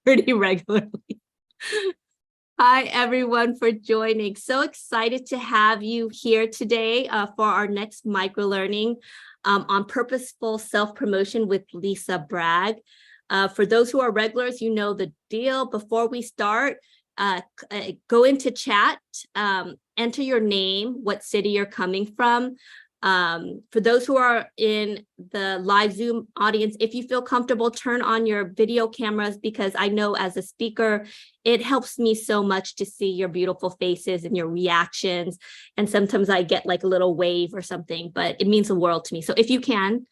pretty regularly. Hi, everyone, for joining. So excited to have you here today for our next microlearning on purposeful self-promotion with Lisa Bragg. For those who are regulars, you know the deal. Before we start, go into chat, enter your name, what city you're coming from. For those who are in the live Zoom audience, if you feel comfortable, turn on your video cameras, because I know as a speaker, it helps me so much to see your beautiful faces and your reactions. And sometimes I get like a little wave or something, but it means the world to me. So if you can,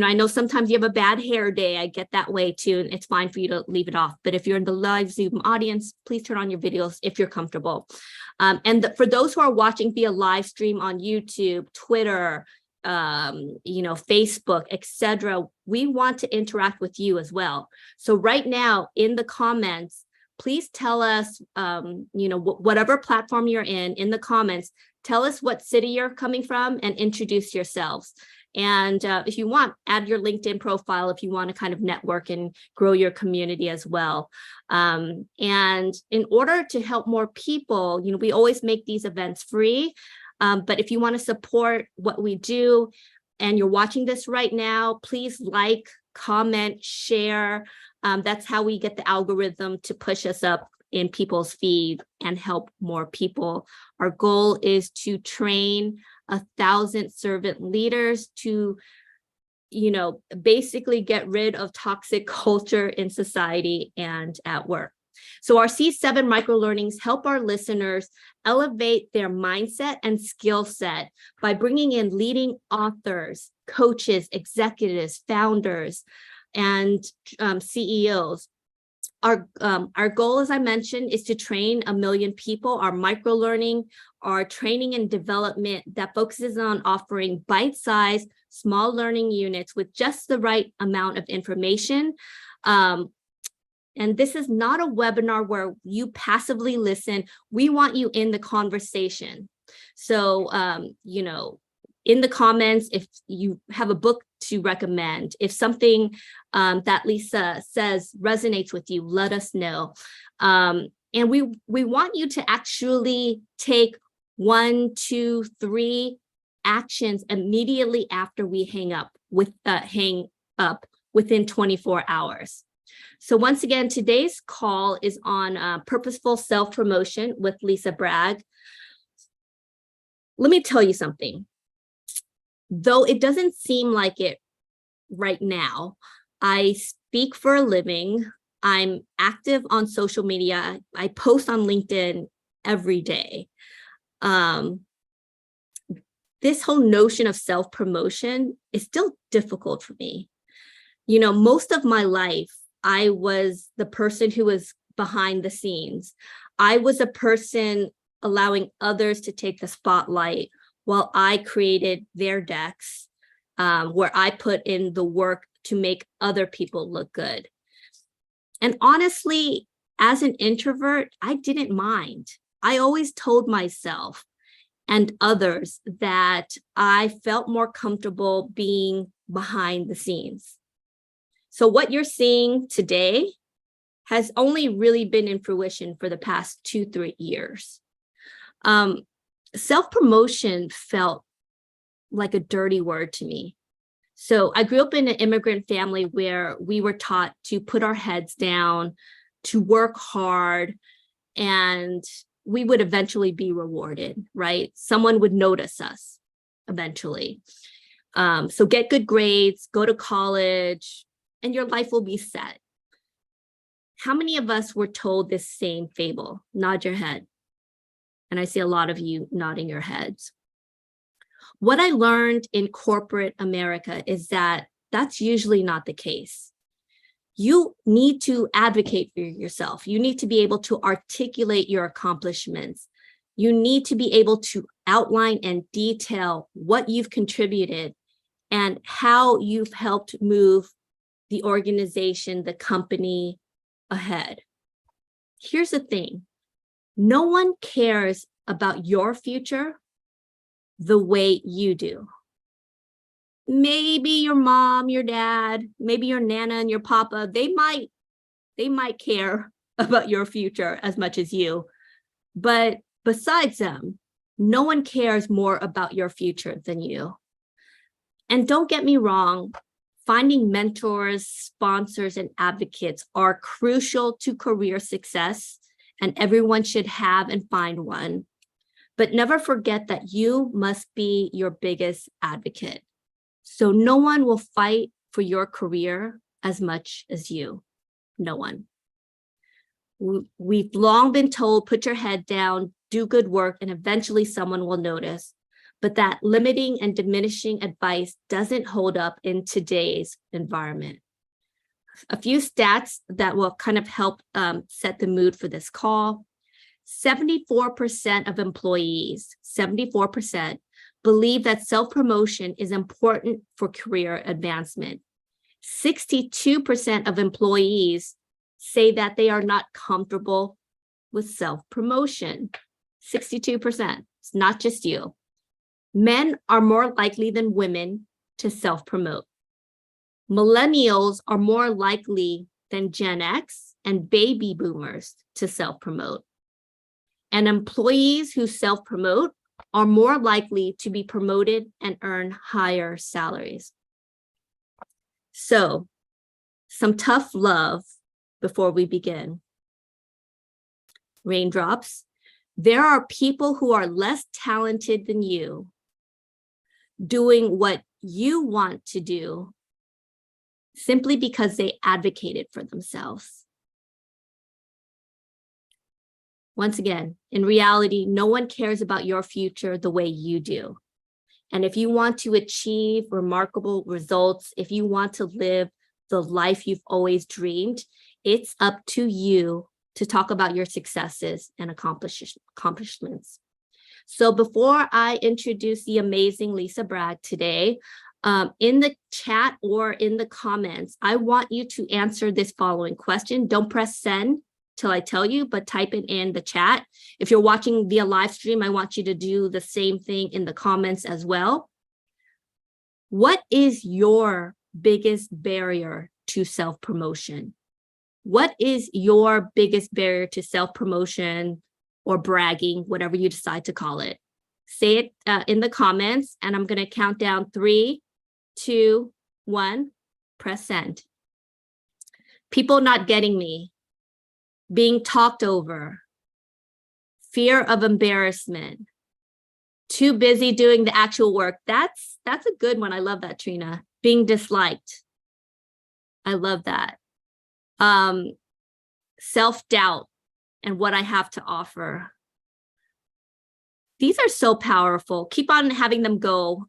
I know sometimes you have a bad hair day. I get that way too, and it's fine for you to leave it off. But if you're in the live Zoom audience, please turn on your videos if you're comfortable. For those who are watching via live stream on YouTube, Twitter, Facebook, etc., we want to interact with you as well. So right now in the comments, please tell us, whatever platform you're in the comments, tell us what city you're coming from and introduce yourselves. And if you want, add your LinkedIn profile if you want to kind of network and grow your community as well. And in order to help more people, we always make these events free. But if you want to support what we do and you're watching this right now, please like, comment, share. That's how we get the algorithm to push us up in people's feed and help more people. Our goal is to train 1,000 servant leaders to, basically get rid of toxic culture in society and at work. So our C7 microlearnings help our listeners elevate their mindset and skill set by bringing in leading authors, coaches, executives, founders, and CEOs. Our goal, as I mentioned, is to train 1 million people. Our microlearning, our training and development that focuses on offering bite-sized, small learning units with just the right amount of information. And this is not a webinar where you passively listen. We want you in the conversation. So, in the comments, if you have a book to recommend, if something that Lisa says resonates with you, let us know. And we want you to actually take 1, 2, 3 actions immediately after we hang up within 24 hours. So once again, today's call is on purposeful self-promotion with Lisa Bragg. Let me tell you something. Though it doesn't seem like it right now, I speak for a living. I'm active on social media. I post on LinkedIn every day. This whole notion of self-promotion is still difficult for me. Most of my life, I was the person who was behind the scenes. I was a person allowing others to take the spotlight while I created their decks, where I put in the work to make other people look good. And honestly, as an introvert, I didn't mind. I always told myself and others that I felt more comfortable being behind the scenes. So what you're seeing today has only really been in fruition for the past 2-3 years. Self-promotion felt like a dirty word to me. So I grew up in an immigrant family where we were taught to put our heads down, to work hard, and we would eventually be rewarded, right? Someone would notice us eventually. So get good grades, go to college, and your life will be set. How many of us were told this same fable? Nod your head. And I see a lot of you nodding your heads. What I learned in corporate America is that that's usually not the case. You need to advocate for yourself. You need to be able to articulate your accomplishments. You need to be able to outline and detail what you've contributed and how you've helped move the organization, the company ahead. Here's the thing. No one cares about your future the way you do. Maybe your mom, your dad, maybe your nana and your papa, they might They might care about your future as much as you. But besides them, no one cares more about your future than you. And don't get me wrong, finding mentors, sponsors, and advocates are crucial to career success, and everyone should have and find one. But never forget that you must be your biggest advocate. So no one will fight for your career as much as you. No one. We've long been told, put your head down, do good work, and eventually someone will notice. But that limiting and diminishing advice doesn't hold up in today's environment. A few stats that will kind of help set the mood for this call. 74% of employees, 74%, believe that self-promotion is important for career advancement. 62% of employees say that they are not comfortable with self-promotion. 62%. It's not just you. Men are more likely than women to self-promote. Millennials are more likely than Gen X and baby boomers to self-promote. And employees who self-promote are more likely to be promoted and earn higher salaries. So, some tough love before we begin. Raindrops. There are people who are less talented than you doing what you want to do simply because they advocated for themselves. Once again, in reality, no one cares about your future the way you do. And if you want to achieve remarkable results, if you want to live the life you've always dreamed, it's up to you to talk about your successes and accomplishments. So before I introduce the amazing Lisa Bragg today, in the chat or in the comments, I want you to answer this following question. Don't press send till I tell you, but type it in the chat. If you're watching via live stream, I want you to do the same thing in the comments as well. What is your biggest barrier to self-promotion? What is your biggest barrier to self-promotion or bragging, whatever you decide to call it? Say it in the comments, and I'm going to count down 3, 2, 1, press send. People not getting me, being talked over, fear of embarrassment, too busy doing the actual work. That's a good one. I love that, Trina. Being disliked. I love that. Self-doubt and what I have to offer. These are so powerful. Keep on having them go,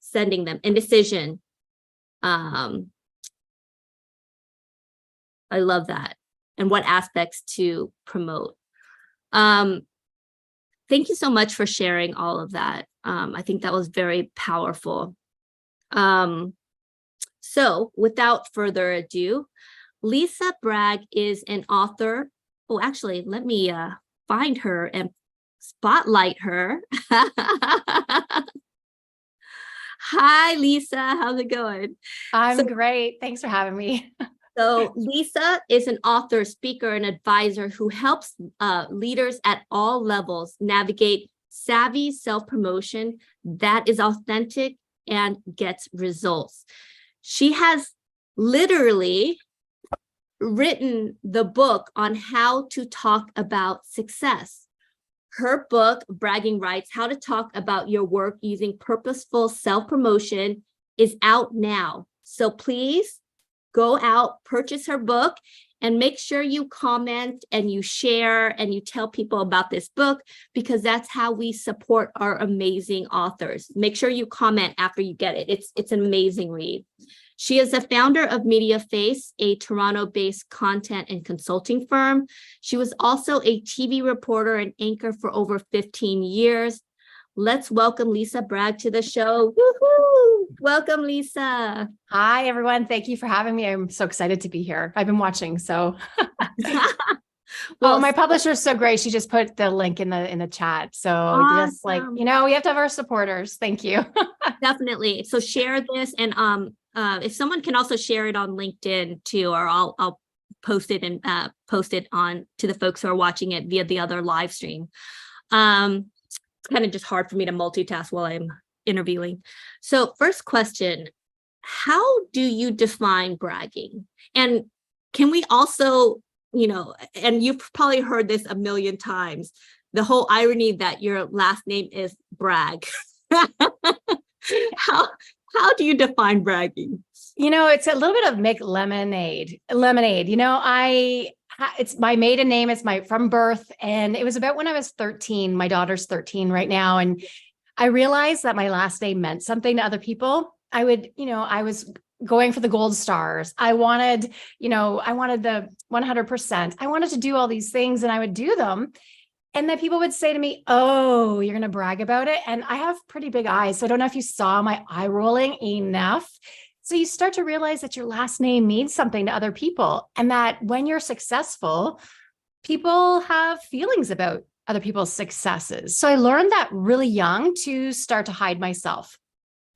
sending them. Indecision. I love that. And what aspects to promote. Thank you so much for sharing all of that. I think that was very powerful. So without further ado, Lisa Bragg is an author. Oh, actually, let me find her and spotlight her. Hi, Lisa. How's it going? I'm great. Thanks for having me. So Lisa is an author, speaker, and advisor who helps leaders at all levels navigate savvy self-promotion that is authentic and gets results. She has literally written the book on how to talk about success. Her book, Bragging Rights, How to Talk About Your Work Using Purposeful Self-Promotion, is out now. So please go out, purchase her book, and make sure you comment and you share and you tell people about this book, because that's how we support our amazing authors. Make sure you comment after you get it. It's an amazing read. She is the founder of Media Face, a Toronto-based content and consulting firm. She was also a TV reporter and anchor for over 15 years. Let's welcome Lisa Bragg to the show. Woohoo! Welcome, Lisa. Hi, everyone. Thank you for having me. I'm so excited to be here. I've been watching, so. Well, my publisher is so great. She just put the link in the chat. So awesome. Just like, we have to have our supporters. Thank you. Definitely. So share this, and if someone can also share it on LinkedIn too, or I'll posted on to the folks who are watching it via the other live stream. It's kind of just hard for me to multitask while I'm interviewing. So first question, how do you define bragging? And can we also, and you've probably heard this a million times, the whole irony that your last name is Bragg. How do you define bragging? It's a little bit of make lemonade. It's my maiden name. It's from birth. And it was about when I was 13, my daughter's 13 right now. And I realized that my last name meant something to other people. I was going for the gold stars. I wanted the 100%. I wanted to do all these things and I would do them. And then people would say to me, oh, you're going to brag about it. And I have pretty big eyes. So I don't know if you saw my eye rolling enough. So you start to realize that your last name means something to other people, and that when you're successful, people have feelings about other people's successes. So I learned that really young to start to hide myself.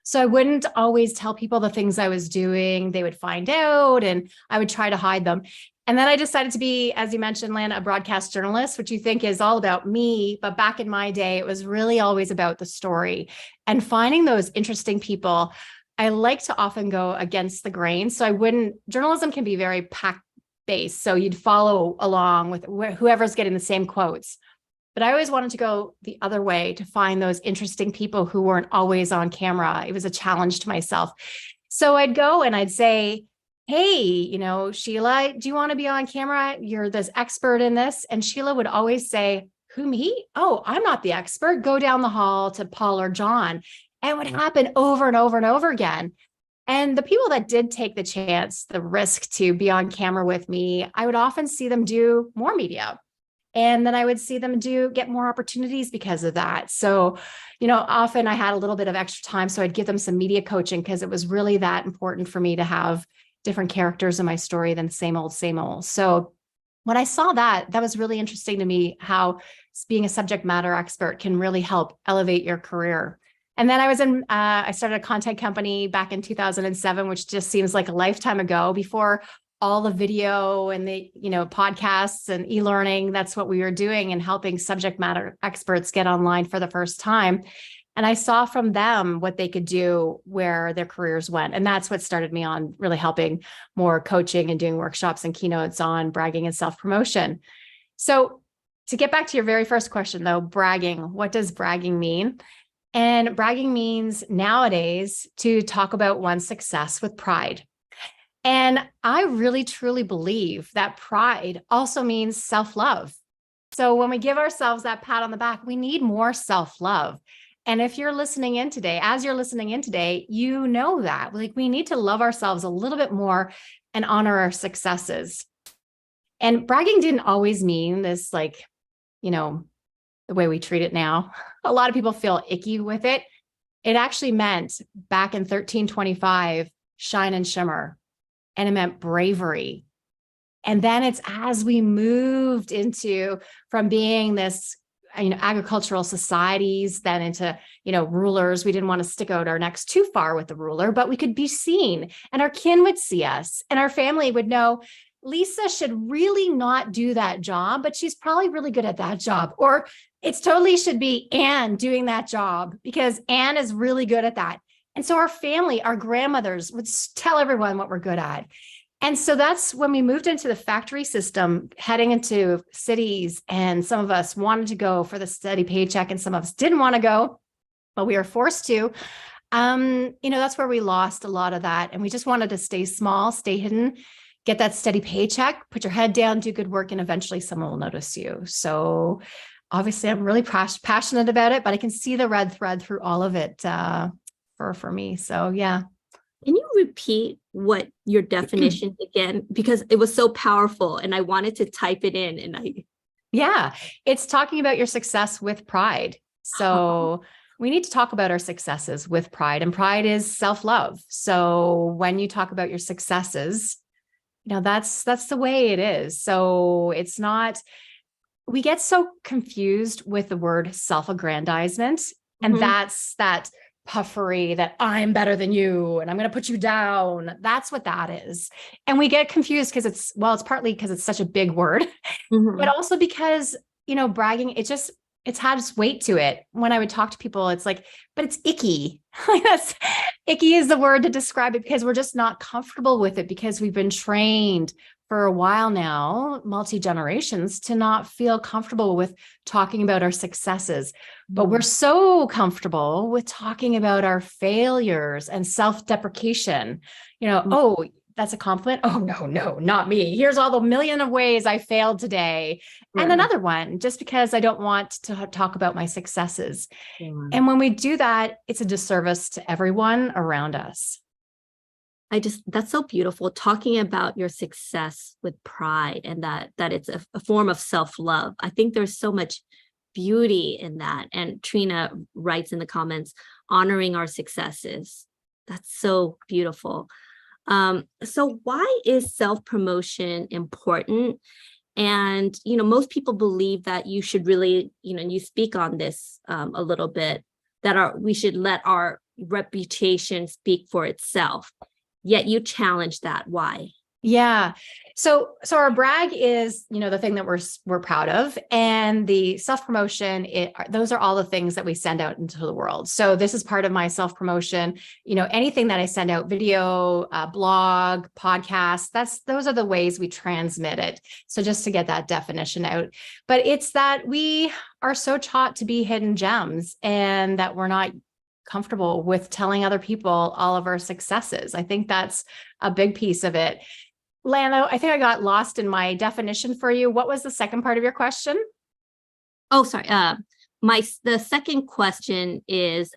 So I wouldn't always tell people the things I was doing. They would find out and I would try to hide them. And then I decided to be, as you mentioned, Lynn, a broadcast journalist, which you think is all about me. But back in my day, it was really always about the story and finding those interesting people. I like to often go against the grain. So journalism can be very pack-based. So you'd follow along with whoever's getting the same quotes. But I always wanted to go the other way to find those interesting people who weren't always on camera. It was a challenge to myself. So I'd go and I'd say, hey, Sheila, do you want to be on camera? You're this expert in this. And Sheila would always say, who, me? Oh, I'm not the expert. Go down the hall to Paul or John. And it would happen over and over and over again. And the people that did take the chance, the risk to be on camera with me, I would often see them do more media. And then I would see them get more opportunities because of that. So, often I had a little bit of extra time. So I'd give them some media coaching because it was really that important for me to have different characters in my story than same old, same old. So when I saw that was really interesting to me, how being a subject matter expert can really help elevate your career. And then I started a content company back in 2007, which just seems like a lifetime ago, before all the video and the, podcasts and e-learning. That's what we were doing and helping subject matter experts get online for the first time. And I saw from them what they could do, where their careers went. And that's what started me on really helping more coaching and doing workshops and keynotes on bragging and self-promotion. So to get back to your very first question though, bragging, what does bragging mean? And bragging means nowadays to talk about one's success with pride. And I really, truly believe that pride also means self-love. So when we give ourselves that pat on the back, we need more self-love. And if you're listening in today, you know that we need to love ourselves a little bit more and honor our successes. And bragging didn't always mean this, the way we treat it now. A lot of people feel icky with it. It actually meant back in 1325, shine and shimmer. And it meant bravery. And then it's as we moved from being this, agricultural societies, then into, rulers. We didn't want to stick out our necks too far with the ruler, but we could be seen and our kin would see us and our family would know Lisa should really not do that job, but she's probably really good at that job. Or it's totally should be Anne doing that job because Anne is really good at that. And so our family, our grandmothers would tell everyone what we're good at. And so that's when we moved into the factory system, heading into cities. And some of us wanted to go for the steady paycheck and some of us didn't want to go, but we were forced to. That's where we lost a lot of that. And we just wanted to stay small, stay hidden, get that steady paycheck, put your head down, do good work, and eventually someone will notice you. So obviously I'm really passionate about it, but I can see the red thread through all of it for me. So yeah. Can you repeat what your definition again? Because it was so powerful and I wanted to type it in Yeah, it's talking about your success with pride. So we need to talk about our successes with pride, and pride is self-love. So when you talk about your successes, that's the way it is. So it's not, we get so confused with the word self-aggrandizement, and that's that puffery that I'm better than you and I'm going to put you down. That's what that is. And we get confused because it's partly because it's such a big word, but also because, bragging, it's had its weight to it. When I would talk to people, it's like, but it's icky. Icky is the word to describe it, because we're just not comfortable with it, because we've been trained for a while now, multi-generations, to not feel comfortable with talking about our successes. But we're so comfortable with talking about our failures and self-deprecation. Oh, that's a compliment. Oh, no, not me. Here's all the million of ways I failed today. Right. And another one, just because I don't want to talk about my successes. And when we do that, it's a disservice to everyone around us. That's so beautiful, talking about your success with pride, and that it's a form of self-love. I think there's so much beauty in that. And Trina writes in the comments, honoring our successes. That's so beautiful. So why is self-promotion important? And, most people believe that you should really, and you speak on this a little bit, that we should let our reputation speak for itself. Yet you challenge that. Why? Yeah. So our brag is, the thing that we're proud of, and the self-promotion, those are all the things that we send out into the world. So this is part of my self-promotion, anything that I send out, video, blog, podcast, those are the ways we transmit it. So just to get that definition out, but it's that we are so taught to be hidden gems, and that we're not comfortable with telling other people all of our successes. I think that's a big piece of it. Lana, I think I got lost in my definition for you. What was the second part of your question? Oh, sorry. The second question is,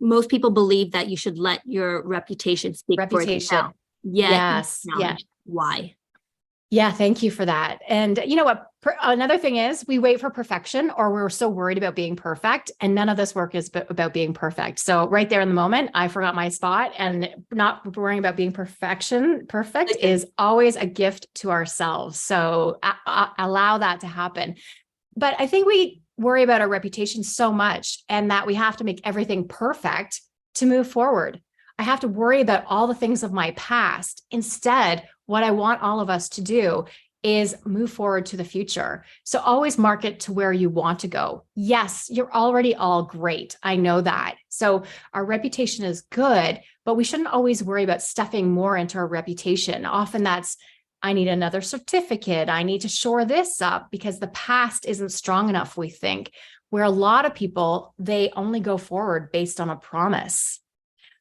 most people believe that you should let your reputation speak for itself. Yes. Yeah. Why? Yeah, thank you for that. And you know what? Another thing is, we wait for perfection, or we're so worried about being perfect, and none of this work is about being perfect. So right there in the moment, I forgot my spot, and not worrying about being perfect is always a gift to ourselves. So allow that to happen. But I think we worry about our reputation so much, and that we have to make everything perfect to move forward. I have to worry about all the things of my past. Instead, what I want all of us to do is move forward to the future. So always market to where you want to go. Yes, you're already all great. I know that. So our reputation is good, but we shouldn't always worry about stuffing more into our reputation. Often that's, I need another certificate. I need to shore this up, because the past isn't strong enough, we think. Where a lot of people, they only go forward based on a promise.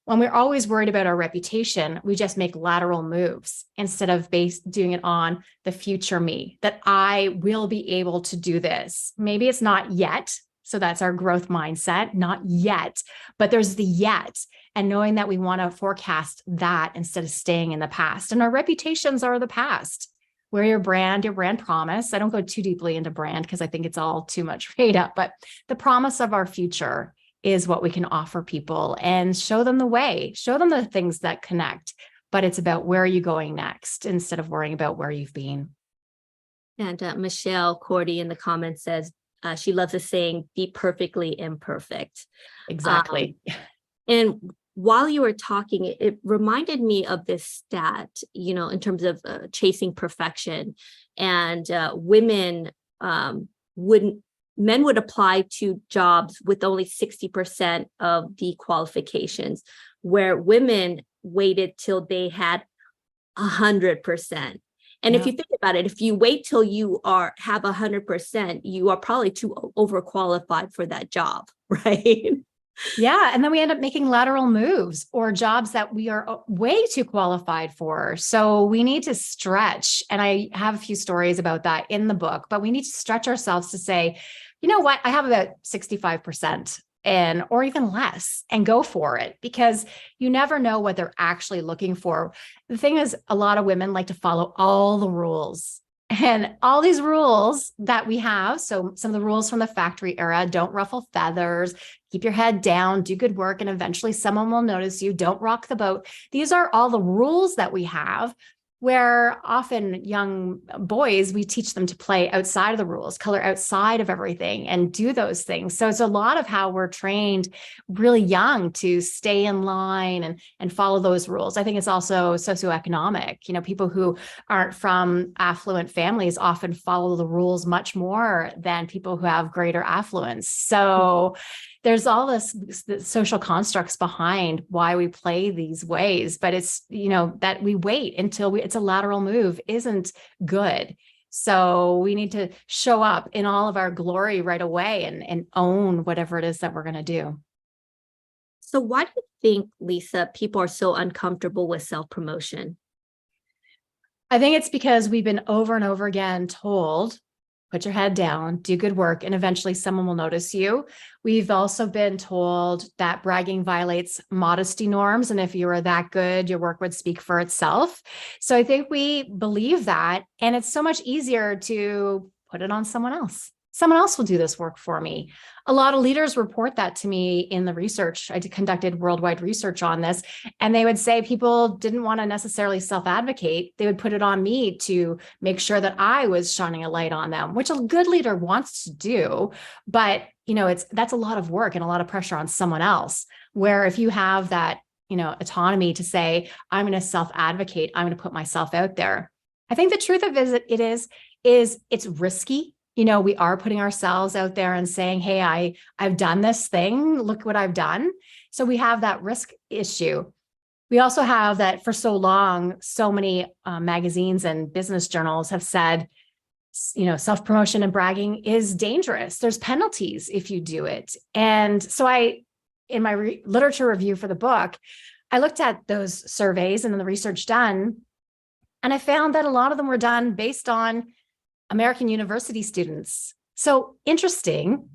When we're always worried about our reputation, we just make lateral moves instead of doing it on the future me, that I will be able to do this. Maybe it's not yet. So that's our growth mindset, not yet, but there's the yet, and knowing that we want to forecast that instead of staying in the past. And our reputations are the past. We're your brand promise. I don't go too deeply into brand because I think it's all too much made up, but the promise of our future is what we can offer people, and show them the way, show them the things that connect. But it's about, where are you going next, instead of worrying about where you've been. And Michelle Cordy in the comments says she loves the saying, be perfectly imperfect. Exactly. And while you were talking, it reminded me of this stat, in terms of chasing perfection, and men would apply to jobs with only 60% of the qualifications, where women waited till they had 100%. And if you think about it, if you wait till you have 100%, you are probably too overqualified for that job, right? Yeah. And then we end up making lateral moves, or jobs that we are way too qualified for. So we need to stretch. And I have a few stories about that in the book, but we need to stretch ourselves to say, you know what, I have about 65% or even less, and go for it, because you never know what they're actually looking for. The thing is, a lot of women like to follow all the rules. And all these rules that we have, so some of the rules from the factory era: don't ruffle feathers, keep your head down, do good work, and eventually someone will notice you, don't rock the boat. These are all the rules that we have. where often young boys, we teach them to play outside of the rules, color outside of everything and do those things. So it's a lot of how we're trained really young to stay in line and follow those rules. I think it's also socioeconomic. People who aren't from affluent families often follow the rules much more than people who have greater affluence. So there's all the social constructs behind why we play these ways, but it's, that we wait until it's a lateral move isn't good. So we need to show up in all of our glory right away and own whatever it is that we're going to do. So why do you think, Lisa, people are so uncomfortable with self-promotion? I think it's because we've been over and over again told, put your head down, do good work, and eventually someone will notice you. We've also been told that bragging violates modesty norms. And if you were that good, your work would speak for itself. So I think we believe that. And it's so much easier to put it on someone else. Someone else will do this work for me. A lot of leaders report that to me in the research. I conducted worldwide research on this, and they would say people didn't want to necessarily self-advocate. They would put it on me to make sure that I was shining a light on them, which a good leader wants to do. But, that's a lot of work and a lot of pressure on someone else. Where if you have that, autonomy to say, I'm going to self-advocate, I'm going to put myself out there. I think the truth of it is it's risky. We are putting ourselves out there and saying, hey, I've done this thing. Look what I've done. So we have that risk issue. We also have that for so long, so many magazines and business journals have said, self-promotion and bragging is dangerous. There's penalties if you do it. And so in my literature review for the book, I looked at those surveys and the research done, and I found that a lot of them were done based on American university students. So interesting.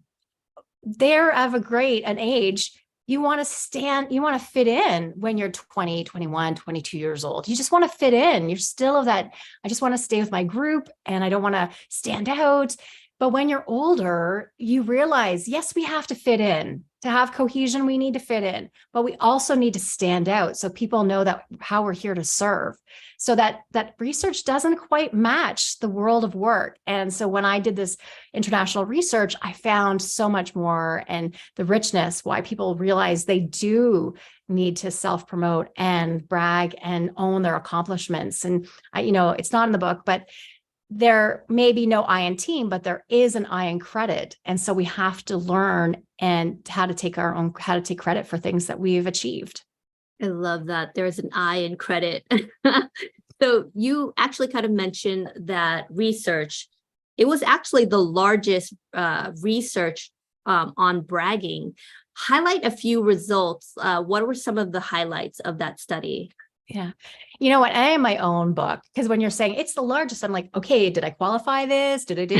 They're of an age, you want to fit in when you're 20, 21, 22 years old. You just want to fit in. You're still of that, I just want to stay with my group and I don't want to stand out. But when you're older, you realize, yes, we have to fit in. To have cohesion, we need to fit in, but we also need to stand out so people know that how we're here to serve. So that research doesn't quite match the world of work. And so when I did this international research, I found so much more, and the richness, why people realize they do need to self-promote and brag and own their accomplishments. And it's not in the book, but there may be no I in team, but there is an I in credit. And so we have to learn and how to take credit for things that we've achieved. I love that. There's an I in credit. So you actually kind of mentioned that research, it was actually the largest research on bragging. Highlight a few results. What were some of the highlights of that study? Yeah. You know what? I am my own book, because when you're saying it's the largest, I'm like, okay, did I qualify this? Because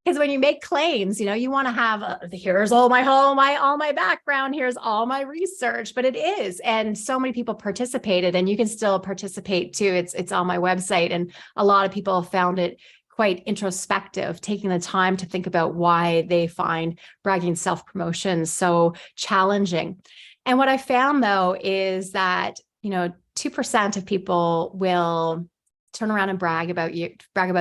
when you make claims, you want to have here's all my background, here's all my research, but it is. And so many people participated, and you can still participate too. It's on my website. And a lot of people found it quite introspective, taking the time to think about why they find bragging self-promotion so challenging. And what I found, though, is that, 2% of people will turn around and brag about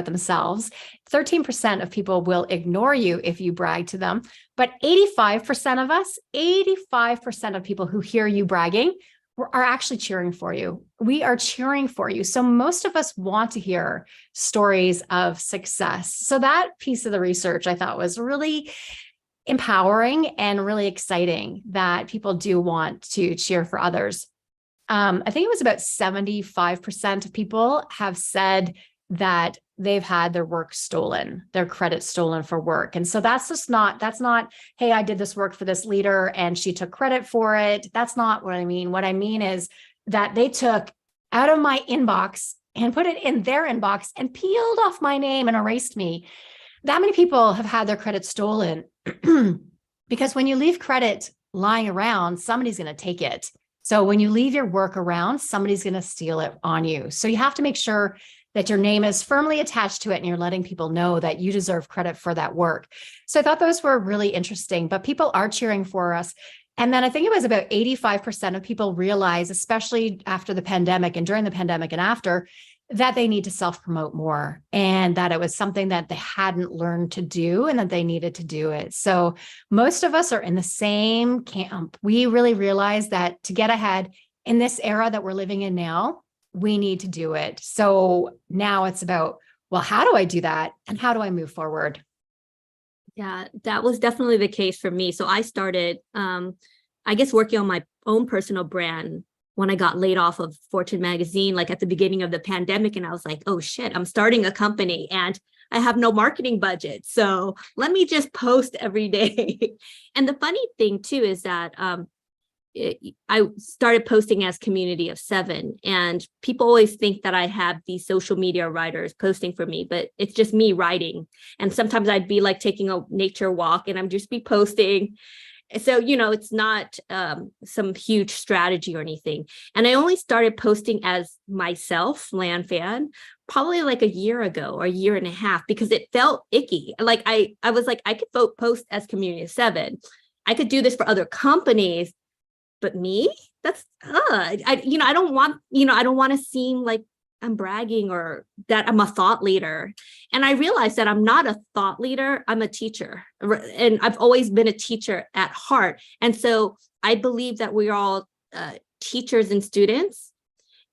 themselves. 13% of people will ignore you if you brag to them. But 85% of people who hear you bragging are actually cheering for you. We are cheering for you. So most of us want to hear stories of success. So that piece of the research I thought was really empowering and really exciting, that people do want to cheer for others. I think it was about 75% of people have said that they've had their work stolen, their credit stolen for work. And so that's not, hey, I did this work for this leader and she took credit for it. That's not what I mean. What I mean is that they took out of my inbox and put it in their inbox and peeled off my name and erased me. That many people have had their credit stolen because when you leave credit lying around, somebody's going to take it. So when you leave your work around, somebody's going to steal it on you. So you have to make sure that your name is firmly attached to it and you're letting people know that you deserve credit for that work. So I thought those were really interesting, but people are cheering for us. And then I think it was about 85% of people realize, especially after the pandemic and during the pandemic and after, that they need to self-promote more, and that it was something that they hadn't learned to do and that they needed to do it. So most of us are in the same camp. We really realize that to get ahead in this era that we're living in now, we need to do it. So now it's about, well, how do I do that? And how do I move forward? Yeah, that was definitely the case for me. So I started, I guess, working on my own personal brand when I got laid off of Fortune magazine, like at the beginning of the pandemic. And I was like, oh shit, I'm starting a company and I have no marketing budget. So let me just post every day. And the funny thing too is that I started posting as community of 7, and people always think that I have these social media writers posting for me, but it's just me writing. And sometimes I'd be like taking a nature walk and I'm just be posting. So, it's not some huge strategy or anything. And I only started posting as myself, Lan Fan, probably like a year ago or a year and a half, because it felt icky. Like I was like, I could post as community of 7. I could do this for other companies, but me, that's, I don't want to seem like I'm bragging or that I'm a thought leader. And I realized that I'm not a thought leader. I'm a teacher. And I've always been a teacher at heart. And so I believe that we're all teachers and students.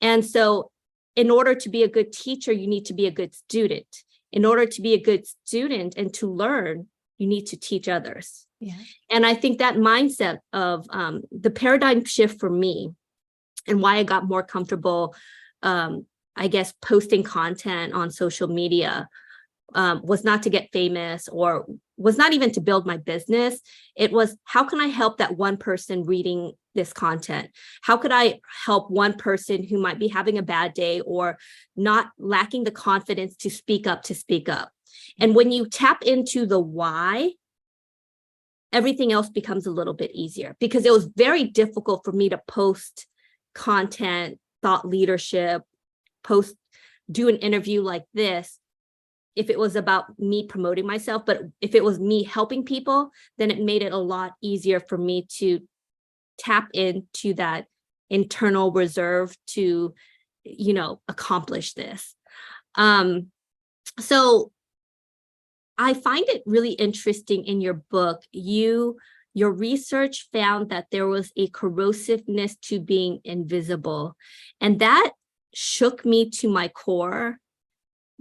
And so in order to be a good teacher, you need to be a good student. In order to be a good student and to learn, you need to teach others. Yeah. And I think that mindset of the paradigm shift for me and why I got more comfortable, I guess, posting content on social media was not to get famous or was not even to build my business. It was, how can I help that one person reading this content? How could I help one person who might be having a bad day or not lacking the confidence to speak up? And when you tap into the why, everything else becomes a little bit easier, because it was very difficult for me to post content, thought leadership, do an interview like this if it was about me promoting myself. But if it was me helping people, then it made it a lot easier for me to tap into that internal reserve to, accomplish this. So I find it really interesting in your book, your research found that there was a corrosiveness to being invisible. And that shook me to my core,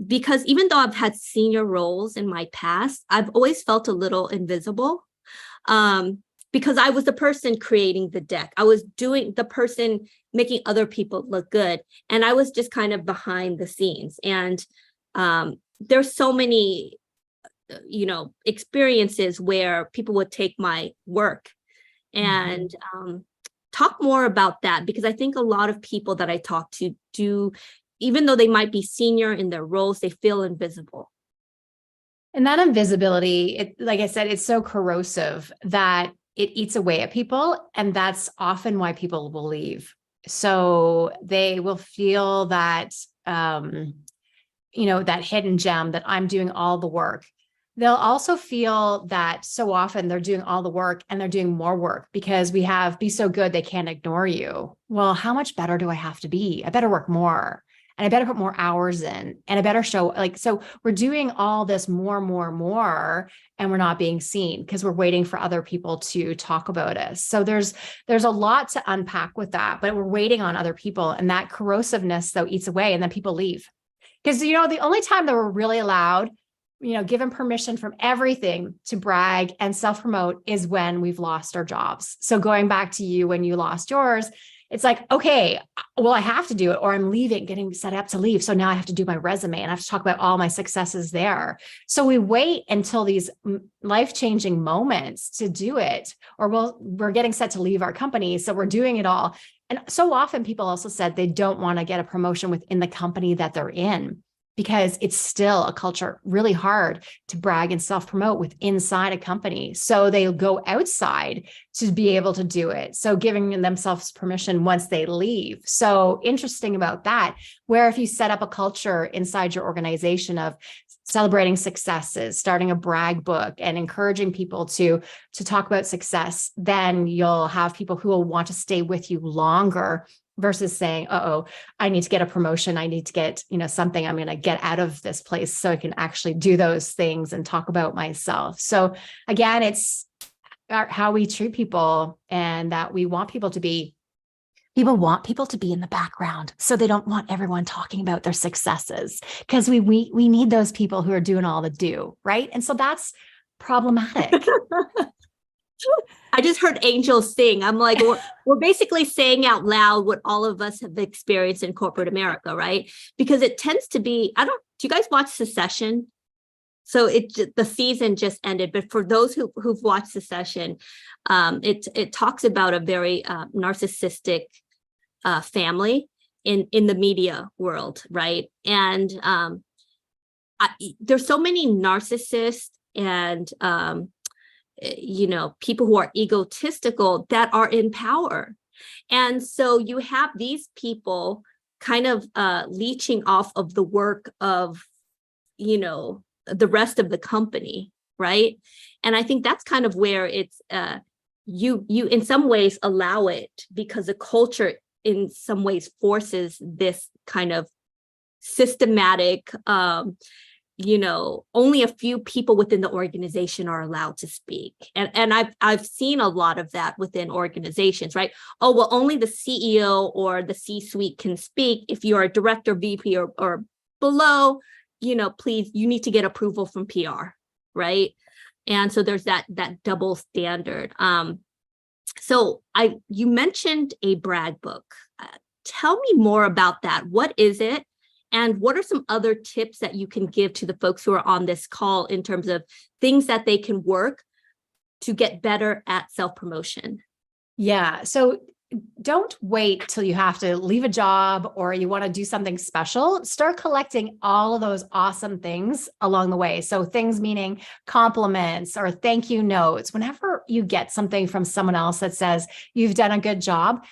because even though I've had senior roles in my past, I've always felt a little invisible, because I was the person creating the deck. I was the person making other people look good. And I was just kind of behind the scenes. And there's so many experiences where people would take my work and talk more about that, because I think a lot of people that I talk to do, even though they might be senior in their roles, they feel invisible. And that invisibility, like I said, it's so corrosive that it eats away at people. And that's often why people will leave. So they will feel that, that hidden gem, that I'm doing all the work. They'll also feel that so often they're doing all the work and they're doing more work because we have be so good they can't ignore you. Well, how much better do I have to be? I better work more, and I better put more hours in, and I better show, so we're doing all this more, and we're not being seen because we're waiting for other people to talk about us. So there's a lot to unpack with that, but we're waiting on other people, and that corrosiveness though eats away, and then people leave. Because, the only time that we're really allowed, given permission from everything to brag and self-promote is when we've lost our jobs. So going back to you, when you lost yours, it's like, okay, well, I have to do it, or I'm leaving, getting set up to leave. So now I have to do my resume and I have to talk about all my successes there. So we wait until these life-changing moments to do it, or we're getting set to leave our company. So we're doing it all. And so often people also said they don't want to get a promotion within the company that they're in, because it's still a culture really hard to brag and self-promote with inside a company. So they'll go outside to be able to do it. So giving themselves permission once they leave. So interesting about that, where if you set up a culture inside your organization of celebrating successes, starting a brag book and encouraging people to talk about success, then you'll have people who will want to stay with you longer versus saying, oh, I need to get a promotion. I need to get, something. I'm going to get out of this place so I can actually do those things and talk about myself. So again, it's how we treat people, and that we want people to be. People want people to be in the background, so they don't want everyone talking about their successes, because we need those people who are doing all the do, right? And so that's problematic. I just heard angels sing. I'm like, we're basically saying out loud what all of us have experienced in corporate America, right? Because it tends to be, do you guys watch Succession? So the season just ended, but for those who've watched Succession, it talks about a very narcissistic family in the media world, right? And there's so many narcissists and people who are egotistical that are in power, and so you have these people kind of leeching off of the work of the rest of the company, right? And I think that's kind of where it's you in some ways allow it, because the culture in some ways forces this kind of systematic, only a few people within the organization are allowed to speak. And I've seen a lot of that within organizations, right? Oh, well, only the CEO or the C-suite can speak. If you're a director, VP or below, please, you need to get approval from PR, right? And so there's that double standard. So you mentioned a brag book. Tell me more about that. What is it? And what are some other tips that you can give to the folks who are on this call in terms of things that they can work to get better at self-promotion? Yeah. So don't wait till you have to leave a job or you want to do something special. Start collecting all of those awesome things along the way. So things meaning compliments or thank you notes. Whenever you get something from someone else that says you've done a good job,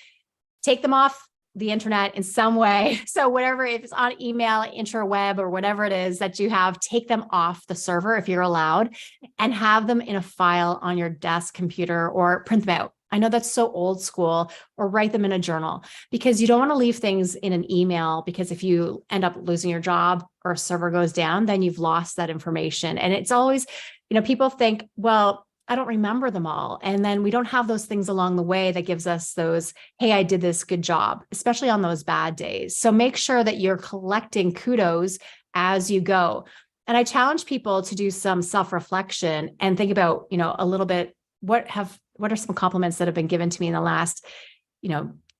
take them off the internet in some way. So whatever, if it's on email, interweb, or whatever it is that you have, take them off the server if you're allowed, and have them in a file on your desk computer or print them out. I know that's so old school, or write them in a journal, because you don't want to leave things in an email, because if you end up losing your job or a server goes down, then you've lost that information. And it's always, people think, well, I don't remember them all. And then we don't have those things along the way that gives us those, hey, I did this, good job, especially on those bad days. So make sure that you're collecting kudos as you go. And I challenge people to do some self-reflection and think about, a little bit, what are some compliments that have been given to me in the last,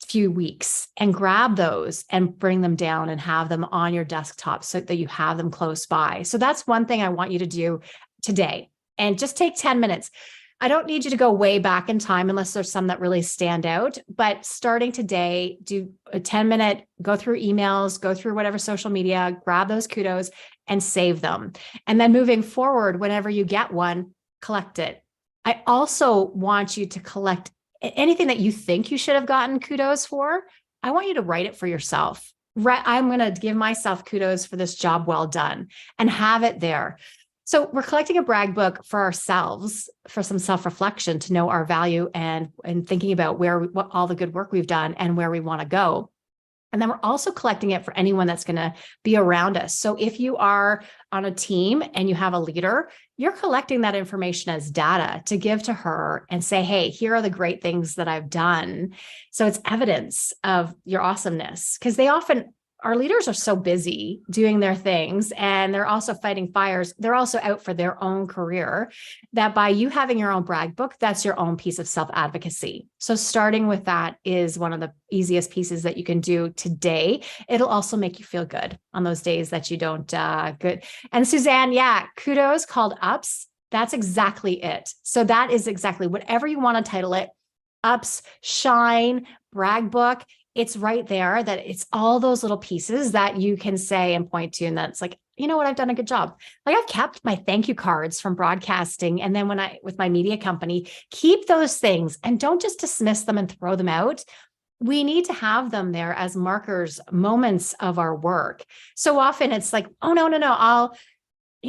few weeks, and grab those and bring them down and have them on your desktop so that you have them close by. So that's one thing I want you to do today. And just take 10 minutes. I don't need you to go way back in time unless there's some that really stand out, but starting today, do a 10-minute, go through emails, go through whatever social media, grab those kudos and save them. And then moving forward, whenever you get one, collect it. I also want you to collect anything that you think you should have gotten kudos for. I want you to write it for yourself. I'm going to give myself kudos for this job well done, and have it there. So we're collecting a brag book for ourselves, for some self-reflection, to know our value and thinking about what all the good work we've done and where we want to go. And then we're also collecting it for anyone that's going to be around us. So if you are on a team and you have a leader, you're collecting that information as data to give to her and say, hey, here are the great things that I've done. So it's evidence of your awesomeness, because our leaders are so busy doing their things, and they're also fighting fires. They're also out for their own career, that by you having your own brag book, that's your own piece of self-advocacy. So starting with that is one of the easiest pieces that you can do today. It'll also make you feel good on those days that you don't good. And Suzanne, kudos called ups. That's exactly it. So that is exactly whatever you want to title it. Ups, shine, brag book. It's right there, that it's all those little pieces that you can say and point to. And that's like, you know what, I've done a good job. Like, I've kept my thank you cards from broadcasting. And then with my media company, keep those things and don't just dismiss them and throw them out. We need to have them there as markers, moments of our work. So often it's like, oh, no,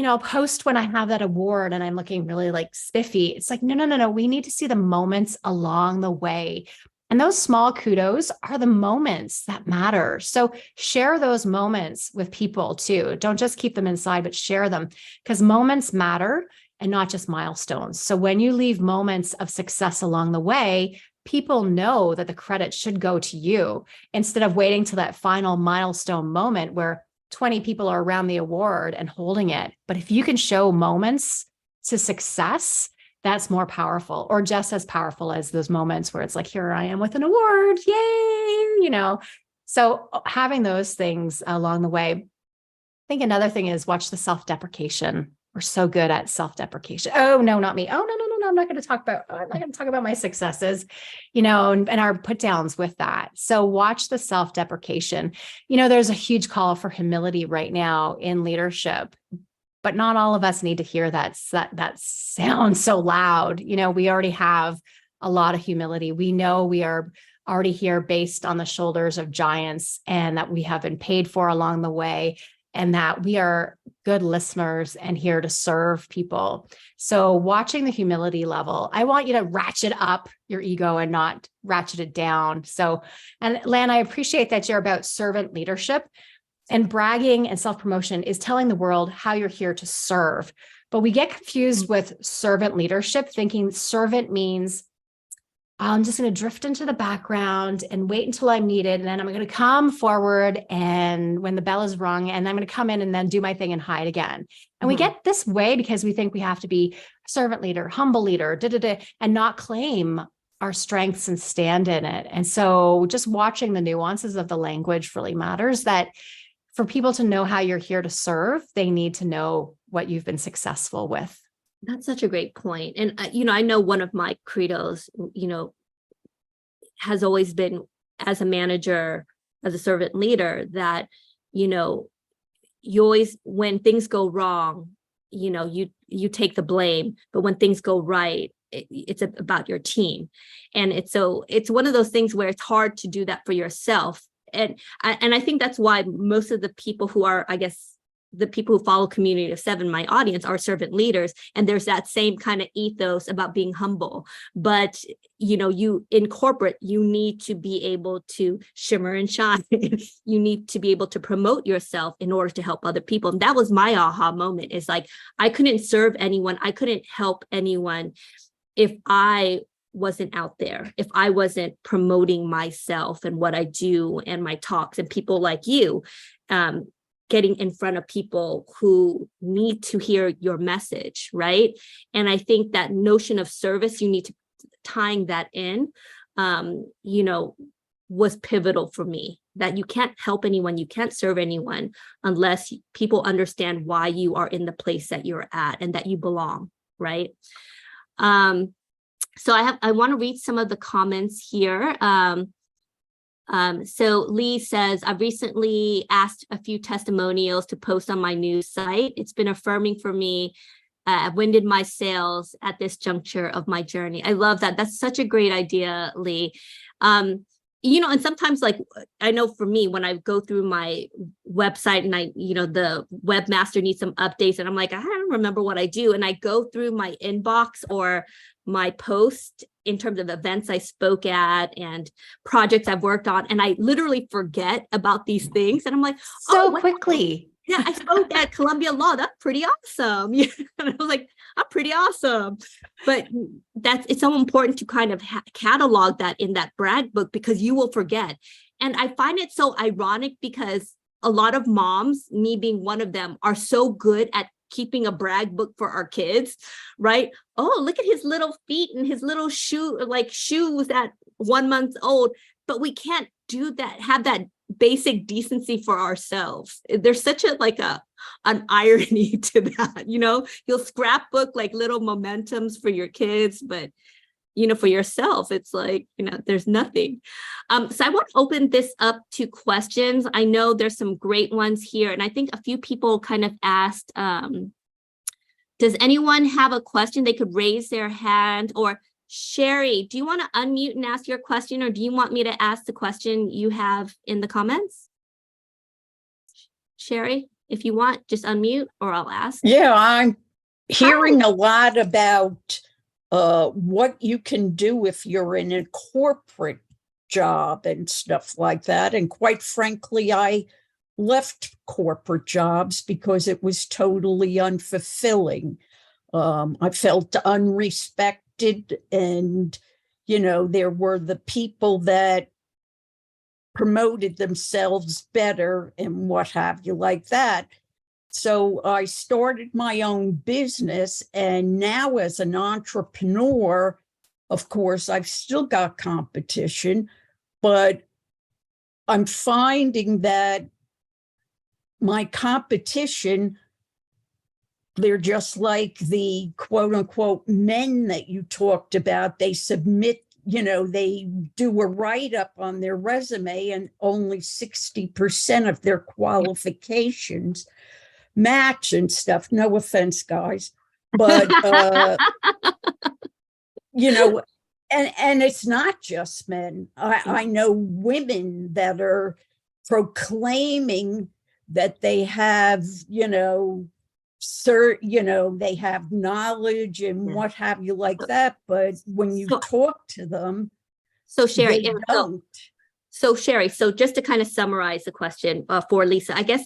I'll post when I have that award and I'm looking really like spiffy. It's like, no. We need to see the moments along the way. And those small kudos are the moments that matter. So share those moments with people too. Don't just keep them inside, but share them, because moments matter and not just milestones. So when you leave moments of success along the way, people know that the credit should go to you instead of waiting till that final milestone moment where 20 people are around the award and holding it. But if you can show moments to success, that's more powerful, or just as powerful as those moments where it's like, here I am with an award, yay, So having those things along the way. I think another thing is watch the self-deprecation. We're so good at self-deprecation. Oh, no, not me. Oh, no. I'm not going to talk about my successes, and our put downs with that. So watch the self-deprecation. There's a huge call for humility right now in leadership, but not all of us need to hear that sounds so loud. We already have a lot of humility. We know we are already here based on the shoulders of giants, and that we have been paid for along the way, and that we are good listeners and here to serve people. So watching the humility level, I want you to ratchet up your ego and not ratchet it down. So, and Lan, I appreciate that you're about servant leadership, and bragging and self-promotion is telling the world how you're here to serve. But we get confused with servant leadership, thinking servant means I'm just going to drift into the background and wait until I'm needed. And then I'm going to come forward, and when the bell is rung, and I'm going to come in and then do my thing and hide again. And we get this way because we think we have to be a servant leader, humble leader, and not claim our strengths and stand in it. And so just watching the nuances of the language really matters, that for people to know how you're here to serve, they need to know what you've been successful with. That's such a great point. And, I know one of my credos, has always been, as a manager, as a servant leader, that, you always, when things go wrong, you take the blame, but when things go right, it's about your team. And it's one of those things where it's hard to do that for yourself. And I think that's why most of the people who are, I guess, the people who follow Community of Seven, my audience, are servant leaders. And there's that same kind of ethos about being humble. But, you in corporate, you need to be able to shimmer and shine. You need to be able to promote yourself in order to help other people. And that was my aha moment. It's like, I couldn't serve anyone. I couldn't help anyone if I wasn't out there, if I wasn't promoting myself and what I do and my talks, and people like you, getting in front of people who need to hear your message, right? And I think that notion of service, you need to tying that in, was pivotal for me, that you can't help anyone, you can't serve anyone unless people understand why you are in the place that you're at and that you belong, right? So I want to read some of the comments here. So Lee says, I've recently asked a few testimonials to post on my news site. It's been affirming for me. I've winded my sails at this juncture of my journey. I love that. That's such a great idea, Lee. And sometimes, like, I know for me, when I go through my website and the webmaster needs some updates, and I'm like, I don't remember what I do. And I go through my inbox or my post in terms of events I spoke at and projects I've worked on, and I literally forget about these things. And I'm like, quickly. Yeah, I spoke at Columbia Law. That's pretty awesome. And I was like, I'm pretty awesome. But it's so important to kind of catalog that in that brag book, because you will forget. And I find it so ironic because a lot of moms, me being one of them, are so good at keeping a brag book for our kids, right? Oh, look at his little feet and his little shoes at 1 month old. But we can't do that, have that basic decency for ourselves. There's such an irony to that, you'll scrapbook like little momentums for your kids, but for yourself, it's like, there's nothing. So I want to open this up to questions. I know there's some great ones here, and I think a few people kind of asked, does anyone have a question? They could raise their hand. Or Sherry, do you want to unmute and ask your question, or do you want me to ask the question you have in the comments? Sherry? if you want, just unmute or I'll ask. Yeah, I'm hearing a lot about what you can do if you're in a corporate job and stuff like that. And quite frankly, I left corporate jobs because it was totally unfulfilling. I felt unrespected, and, there were the people that promoted themselves better and what have you like that. So I started my own business, and now as an entrepreneur, of course, I've still got competition, but I'm finding that my competition, they're just like the quote unquote men that you talked about. They submit, they do a write-up on their resume and only 60% of their qualifications match and stuff. No offense, guys. But, and it's not just men. I know women that are proclaiming that they have, they have knowledge and what have you like that. But when you talk to them, Sherry, they don't. So Sherry, so just to kind of summarize the question for Lisa, I guess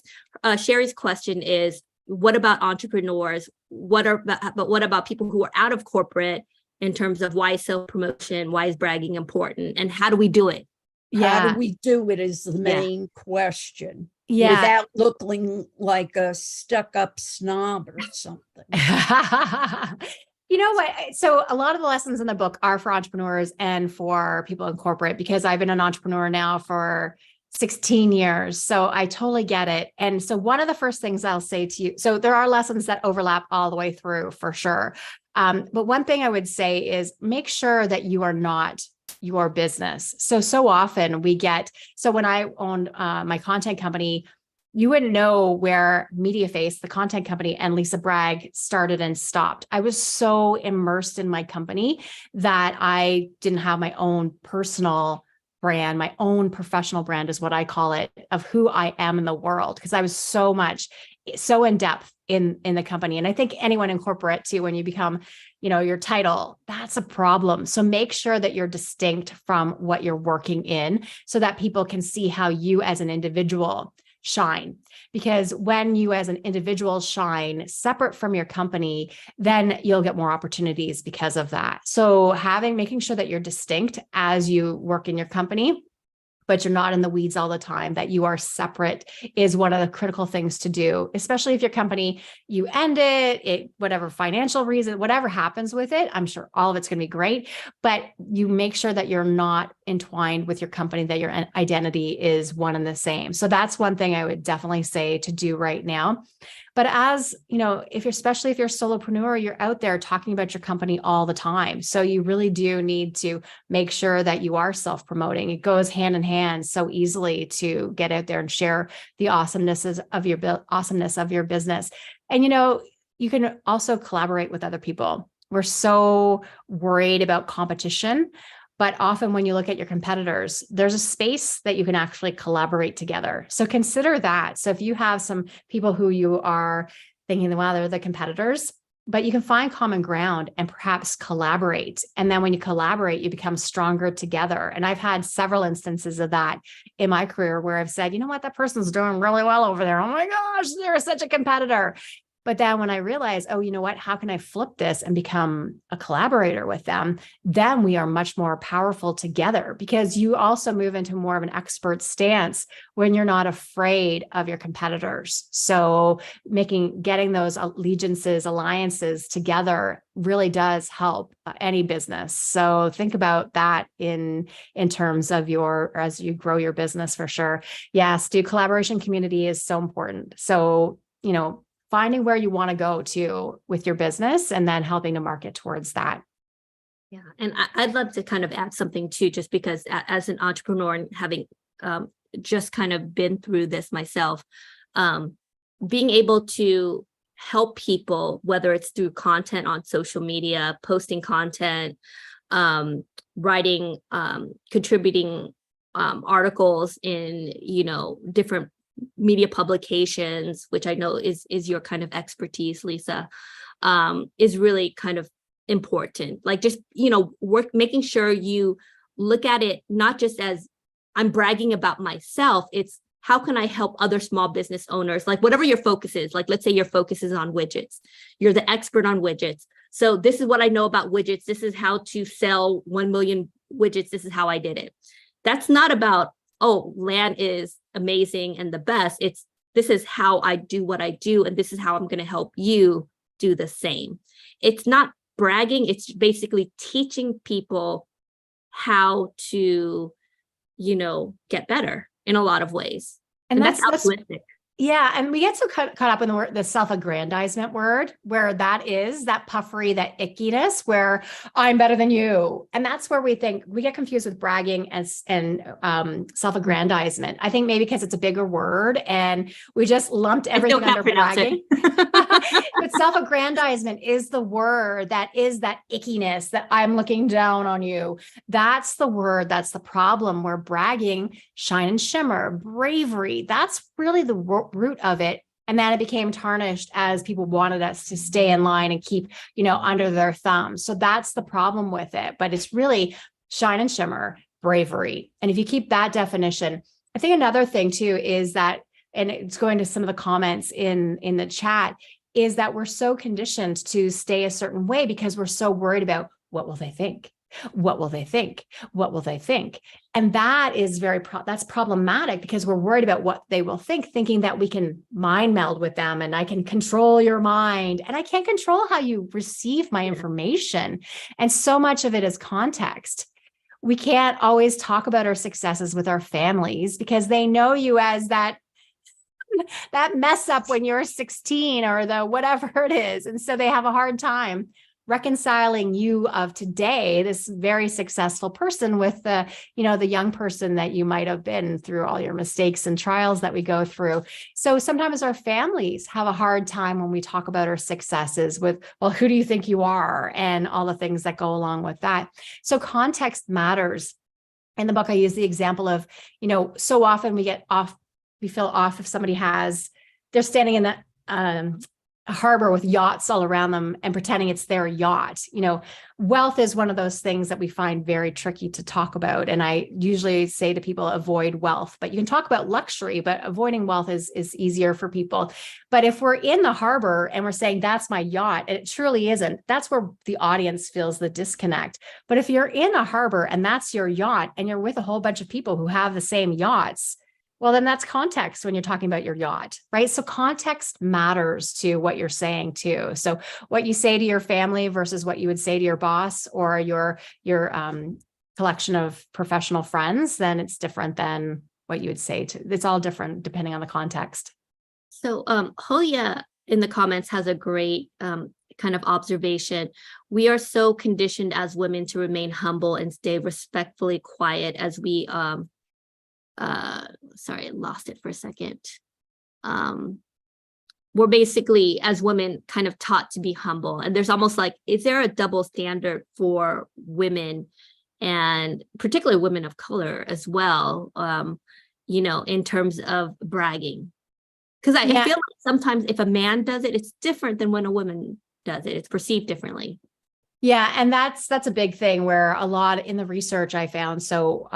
Sherry's question is, what about entrepreneurs? What about people who are out of corporate in terms of why is self-promotion, why is bragging important, and how do we do it? How do we do it is the main question. Without looking like a stuck-up snob or something. You know what? So a lot of the lessons in the book are for entrepreneurs and for people in corporate, because I've been an entrepreneur now for 16 years. So I totally get it. And so one of the first things I'll say to you, so there are lessons that overlap all the way through for sure. But one thing I would say is make sure that you are not your business. So often so when I owned my content company, you wouldn't know where MediaFace, the content company, and Lisa Bragg started and stopped. I was so immersed in my company that I didn't have my own personal brand, my own professional brand is what I call it, of who I am in the world, because I was so in depth in the company. And I think anyone in corporate too, when you become, your title, that's a problem. So make sure that you're distinct from what you're working in so that people can see how you as an individual shine. Because when you as an individual shine separate from your company, then you'll get more opportunities because of that. So making sure that you're distinct as you work in your company, but you're not in the weeds all the time, that you are separate is one of the critical things to do, especially if your company, you end it, whatever financial reason, whatever happens with it, I'm sure all of it's going to be great, but you make sure that you're not entwined with your company, that your identity is one and the same. So that's one thing I would definitely say to do right now. But as especially if you're a solopreneur, you're out there talking about your company all the time. So you really do need to make sure that you are self-promoting. It goes hand in hand so easily to get out there and share the awesomeness of your business. And, you can also collaborate with other people. We're so worried about competition. But often when you look at your competitors, there's a space that you can actually collaborate together. So consider that. So if you have some people who you are thinking, well, they're the competitors, but you can find common ground and perhaps collaborate. And then when you collaborate, you become stronger together. And I've had several instances of that in my career where I've said, you know what, that person's doing really well over there. Oh my gosh, they're such a competitor. But then when I realized, oh, you know what, how can I flip this and become a collaborator with them? Then we are much more powerful together, because you also move into more of an expert stance when you're not afraid of your competitors. So getting those alliances together really does help any business. So think about that in terms of as you grow your business for sure. Yes, collaboration community is so important. So, finding where you want to go to with your business and then helping to market towards that. Yeah. And I'd love to kind of add something too, just because as an entrepreneur and having just kind of been through this myself, being able to help people, whether it's through content on social media, posting content, writing, contributing articles in, different media publications, which I know is your kind of expertise, Lisa, is really kind of important. Like just, making sure you look at it not just as I'm bragging about myself, it's how can I help other small business owners, like whatever your focus is. Like, let's say your focus is on widgets. You're the expert on widgets. So this is what I know about widgets. This is how to sell 1 million widgets. This is how I did it. That's not about, oh, Lan is amazing and the best. It's, this is how I do what I do. And this is how I'm going to help you do the same. It's not bragging. It's basically teaching people how to, get better in a lot of ways. And that's altruistic. Yeah. And we get so caught up in the self-aggrandizement word, where that is that puffery, that ickiness, where I'm better than you. And that's where we think we get confused with bragging and self-aggrandizement. I think maybe because it's a bigger word and we just lumped everything under bragging. But self-aggrandizement is the word that is that ickiness, that I'm looking down on you. That's the word. That's the problem, where bragging, shine and shimmer, bravery, that's really the root of it. And then it became tarnished as people wanted us to stay in line and keep, under their thumb. So that's the problem with it. But it's really shine and shimmer, bravery. And if you keep that definition, I think another thing too is that, and it's going to some of the comments in the chat, is that we're so conditioned to stay a certain way because we're so worried about what will they think? What will they think? What will they think? And that is that's problematic because we're worried about what they will think, thinking that we can mind meld with them and I can control your mind and I can't control how you receive my information. And so much of it is context. We can't always talk about our successes with our families because they know you as that mess up when you're 16 or the whatever it is. And so they have a hard time reconciling you of today, this very successful person, with the young person that you might have been through all your mistakes and trials that we go through. So sometimes our families have a hard time when we talk about our successes with, well, who do you think you are? And all the things that go along with that. So context matters. In the book, I use the example of, so often we feel off if somebody they're standing in the harbor with yachts all around them and pretending it's their yacht. Wealth is one of those things that we find very tricky to talk about. And I usually say to people, avoid wealth, but you can talk about luxury, but avoiding wealth is easier for people. But if we're in the harbor and we're saying that's my yacht, and it truly isn't, that's where the audience feels the disconnect. But if you're in a harbor and that's your yacht and you're with a whole bunch of people who have the same yachts, well, then that's context when you're talking about your yacht, right? So context matters to what you're saying too. So what you say to your family versus what you would say to your boss or your collection of professional friends, then it's different than what you would say it's all different depending on the context. So Hoya in the comments has a great kind of observation. We are so conditioned as women to remain humble and stay respectfully quiet as we sorry, I lost it for a second. We're basically, as women, kind of taught to be humble. And there's almost like, is there a double standard for women, and particularly women of color as well, in terms of bragging? Because I feel like sometimes if a man does it, it's different than when a woman does it. It's perceived differently. Yeah. And that's a big thing where a lot in the research I found. So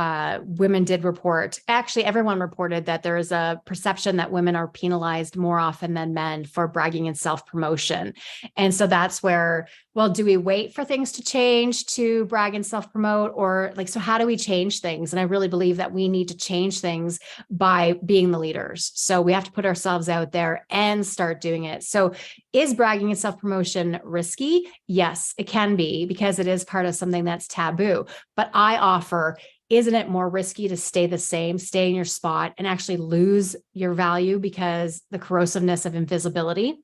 women did report, actually everyone reported that there is a perception that women are penalized more often than men for bragging and self-promotion. And so that's where, well, do we wait for things to change to brag and self-promote, or so how do we change things? And I really believe that we need to change things by being the leaders. So we have to put ourselves out there and start doing it. So is bragging and self-promotion risky? Yes, it can be, because it is part of something that's taboo. But I offer, isn't it more risky to stay the same, stay in your spot, and actually lose your value because the corrosiveness of invisibility?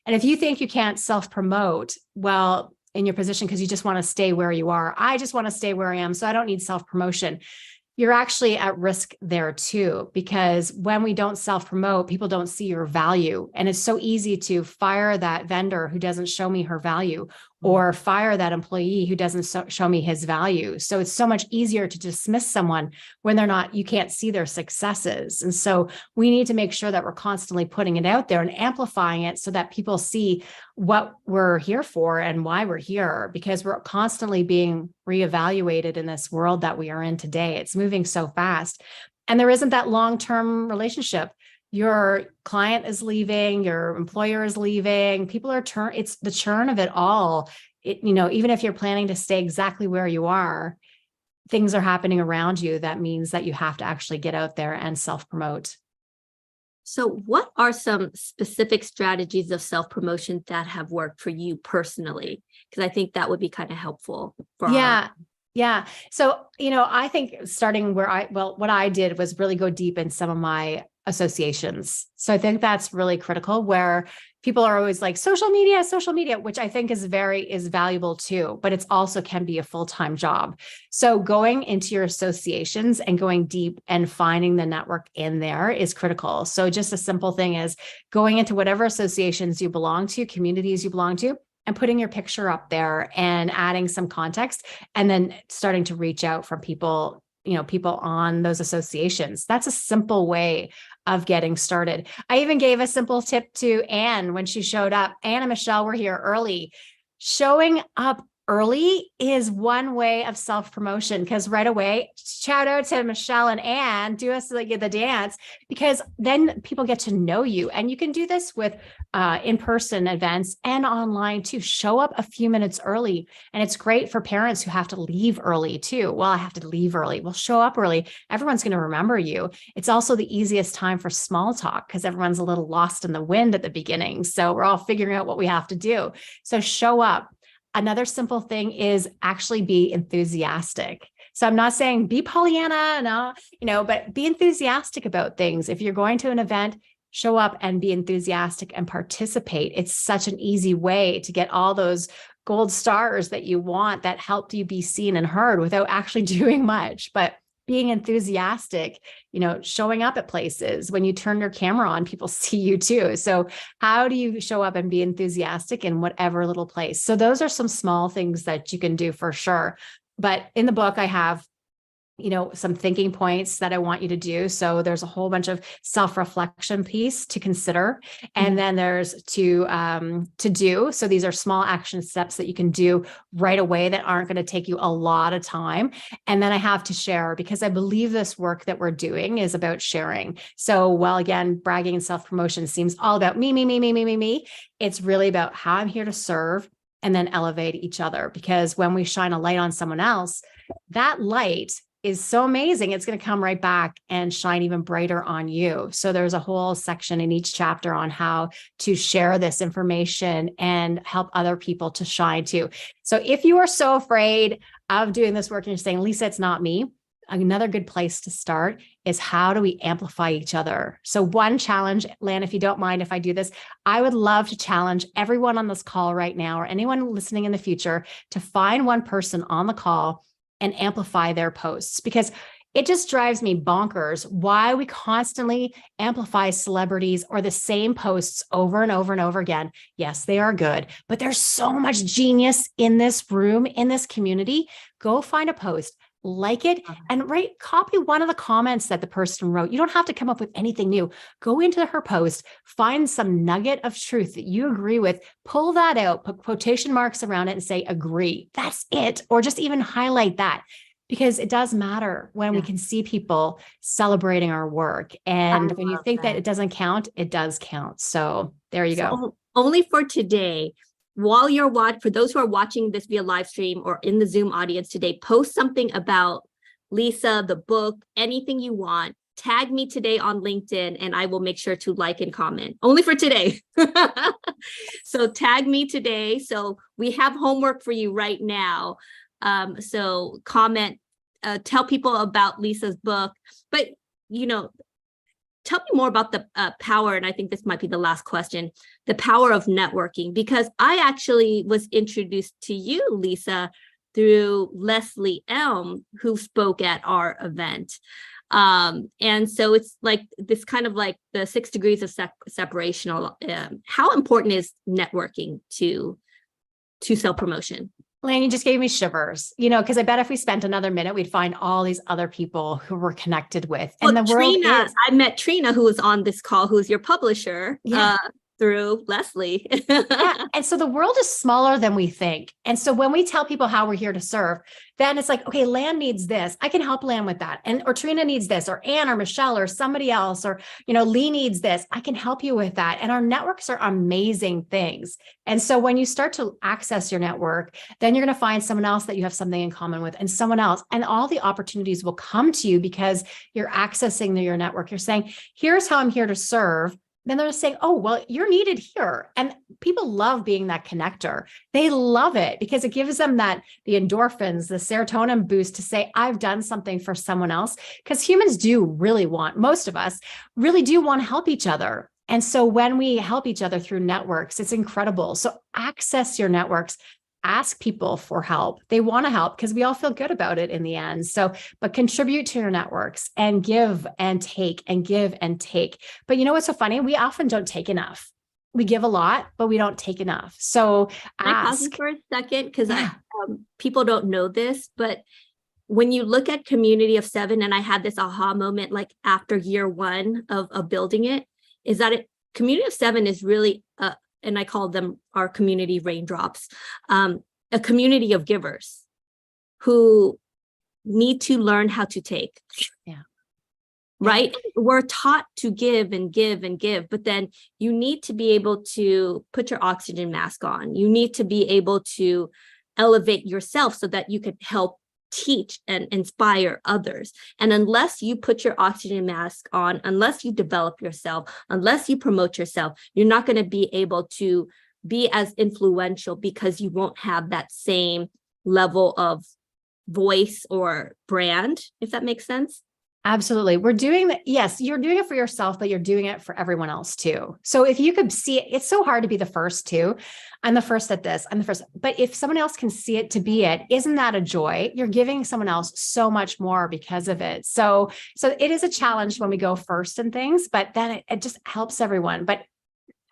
And if you think you can't self-promote, well, in your position, because you just want to stay where you are, I just want to stay where I am, so I don't need self-promotion. You're actually at risk there too, because when we don't self-promote, people don't see your value. And it's so easy to fire that vendor who doesn't show me her value, or fire that employee who doesn't show me his value. So it's so much easier to dismiss someone when you can't see their successes. And so we need to make sure that we're constantly putting it out there and amplifying it so that people see what we're here for and why we're here, because we're constantly being reevaluated in this world that we are in today. It's moving so fast. And there isn't that long-term relationship. Your client is leaving, your employer is leaving, people are it's the churn of it all. Even if you're planning to stay exactly where you are, things are happening around you. That means that you have to actually get out there and self-promote. So what are some specific strategies of self-promotion that have worked for you personally? Because I think that would be kind of helpful for Yeah. So, I think starting what I did was really go deep in some of my associations. So I think that's really critical, where people are always like social media, which I think is valuable too, but it's also can be a full-time job. So going into your associations and going deep and finding the network in there is critical. So just a simple thing is going into whatever associations you belong to, communities you belong to, and putting your picture up there and adding some context, and then starting to reach out from people on those associations. That's a simple way of getting started. I even gave a simple tip to Anne when she showed up. Anne and Michelle were here early. Showing up early is one way of self-promotion, because right away, shout out to Michelle and Anne, do us like the dance, because then people get to know you. And you can do this with in-person events and online too. Show up a few minutes early. And it's great for parents who have to leave early too. Well, I have to leave early. Well, show up early. Everyone's going to remember you. It's also the easiest time for small talk because everyone's a little lost in the wind at the beginning. So we're all figuring out what we have to do. So show up. Another simple thing is actually be enthusiastic. So I'm not saying be Pollyanna, but be enthusiastic about things. If you're going to an event, show up and be enthusiastic and participate. It's such an easy way to get all those gold stars that you want that helped you be seen and heard without actually doing much. But being enthusiastic, showing up at places. When you turn your camera on, people see you too. So how do you show up and be enthusiastic in whatever little place? So those are some small things that you can do for sure. But in the book, I have some thinking points that I want you to do. So there's a whole bunch of self-reflection piece to consider. And then there's to do. So these are small action steps that you can do right away that aren't going to take you a lot of time. And then I have to share, because I believe this work that we're doing is about sharing. So while again, bragging and self-promotion seems all about me, it's really about how I'm here to serve and then elevate each other. Because when we shine a light on someone else, that light is so amazing. It's going to come right back and shine even brighter on you. So there's a whole section in each chapter on how to share this information and help other people to shine too. So if you are so afraid of doing this work and you're saying, Lisa, it's not me, another good place to start is how do we amplify each other? So one challenge, Lan, if you don't mind if I do this, I would love to challenge everyone on this call right now or anyone listening in the future to find one person on the call and amplify their posts, because it just drives me bonkers why we constantly amplify celebrities or the same posts over and over and over again. Yes, they are good, but there's so much genius in this room, in this community. Go find a post, like it, and copy one of the comments that the person wrote. You don't have to come up with anything new. Go into her post, find some nugget of truth that you agree with, pull that out, put quotation marks around it and say, agree. That's it. Or just even highlight that, because it does matter when we can see people celebrating our work. And when you think that it doesn't count, it does count. So there you go. Only for today. While you're for those who are watching this via live stream or in the Zoom audience today, post something about Lisa, the book, anything you want. Tag me today on LinkedIn and I will make sure to like and comment. Only for today. So tag me today. So we have homework for you right now. So comment, tell people about Lisa's book, but tell me more about the power, and I think this might be the last question, the power of networking, because I actually was introduced to you, Lisa, through Leslie Elm, who spoke at our event. And so it's like this kind of like the 6 degrees of separation. How important is networking to to self-promotion. Lane, you just gave me shivers, because I bet if we spent another minute, we'd find all these other people who we're connected with. And the world is. I met Trina, who was on this call, who's your publisher. Yeah. Through Leslie. Yeah. And so the world is smaller than we think. And so when we tell people how we're here to serve, then it's like, okay, Lan needs this. I can help Lan with that. Or Trina needs this, or Anne or Michelle or somebody else, or, Lee needs this. I can help you with that. And our networks are amazing things. And so when you start to access your network, then you're going to find someone else that you have something in common with, and someone else, and all the opportunities will come to you because you're accessing your network. You're saying, here's how I'm here to serve. Then they're just saying, oh, well, you're needed here. And people love being that connector. They love it because it gives them the endorphins, the serotonin boost to say, I've done something for someone else. Because humans do really most of us really do want to help each other. And so when we help each other through networks, it's incredible. So access your networks. Ask people for help. They want to help because we all feel good about it in the end. So, but contribute to your networks and give and take and give and take. But you know what's so funny? We often don't take enough. We give a lot, but we don't take enough. So Can I pause you for a second? Because people don't know this, but when you look at Community of Seven, and I had this aha moment like after year one of building it, is that Community of Seven is really and I call them our community raindrops, a community of givers who need to learn how to take. Yeah. Right? We're taught to give and give and give, but then you need to be able to put your oxygen mask on. You need to be able to elevate yourself so that you can help teach and inspire others. And unless you put your oxygen mask on, unless you develop yourself, unless you promote yourself, you're not going to be able to be as influential because you won't have that same level of voice or brand, if that makes sense. Absolutely. We're doing that. Yes, you're doing it for yourself, but you're doing it for everyone else too. So if you could see it, it's so hard to be the first too. I'm the first at this. I'm the first. But if someone else can see it to be it, isn't that a joy? You're giving someone else so much more because of it. So it is a challenge when we go first in things, but then it just helps everyone. But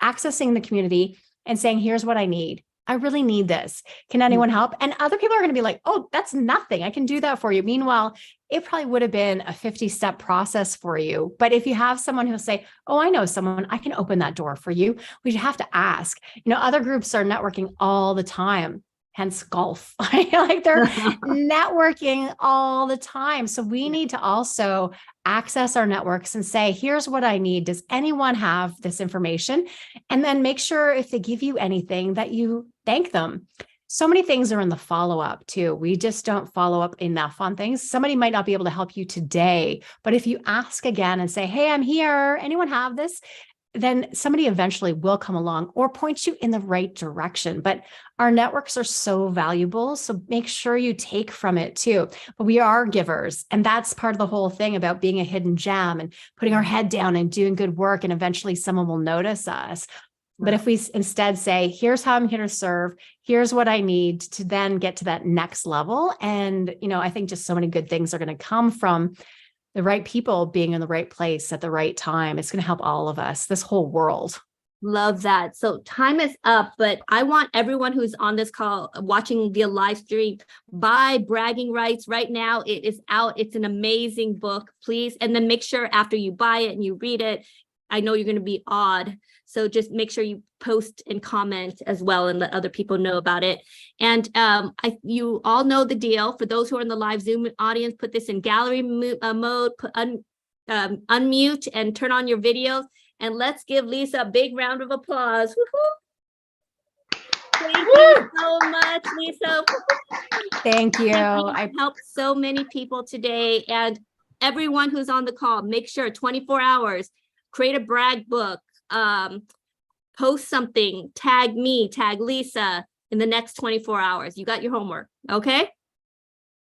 accessing the community and saying, here's what I need. I really need this. Can anyone help? And other people are going to be like, oh, that's nothing. I can do that for you. Meanwhile, it probably would have been a 50-step process for you. But if you have someone who'll say, oh, I know someone, I can open that door for you. We have to ask. Other groups are networking all the time, hence golf. Like they're networking all the time. So we need to also access our networks and say, here's what I need. Does anyone have this information? And then make sure if they give you anything that you thank them. So many things are in the follow-up too. We just don't follow up enough on things. Somebody might not be able to help you today, but if you ask again and say, hey, I'm here, anyone have this? Then somebody eventually will come along or point you in the right direction. But our networks are so valuable. So make sure you take from it too. But we are givers. And that's part of the whole thing about being a hidden gem and putting our head down and doing good work. And eventually someone will notice us. But if we instead say, here's how I'm here to serve, here's what I need to then get to that next level. And, I think just so many good things are going to come from the right people being in the right place at the right time. It's going to help all of us, this whole world. Love that. So time is up, but I want everyone who's on this call watching the live stream, buy Bragging Rights right now. It is out. It's an amazing book, please. And then make sure after you buy it and you read it, I know you're going to be awed. So just make sure you post and comment as well and let other people know about it. And you all know the deal. For those who are in the live Zoom audience, put this in gallery mode, unmute and turn on your videos. And let's give Lisa a big round of applause. Woo-hoo. Thank you so much, Lisa. Thank you. I've helped so many people today. And everyone who's on the call, make sure 24 hours, create a brag book, post something, tag me, tag Lisa in the next 24 hours. You got your homework. Okay.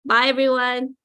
Bye, everyone.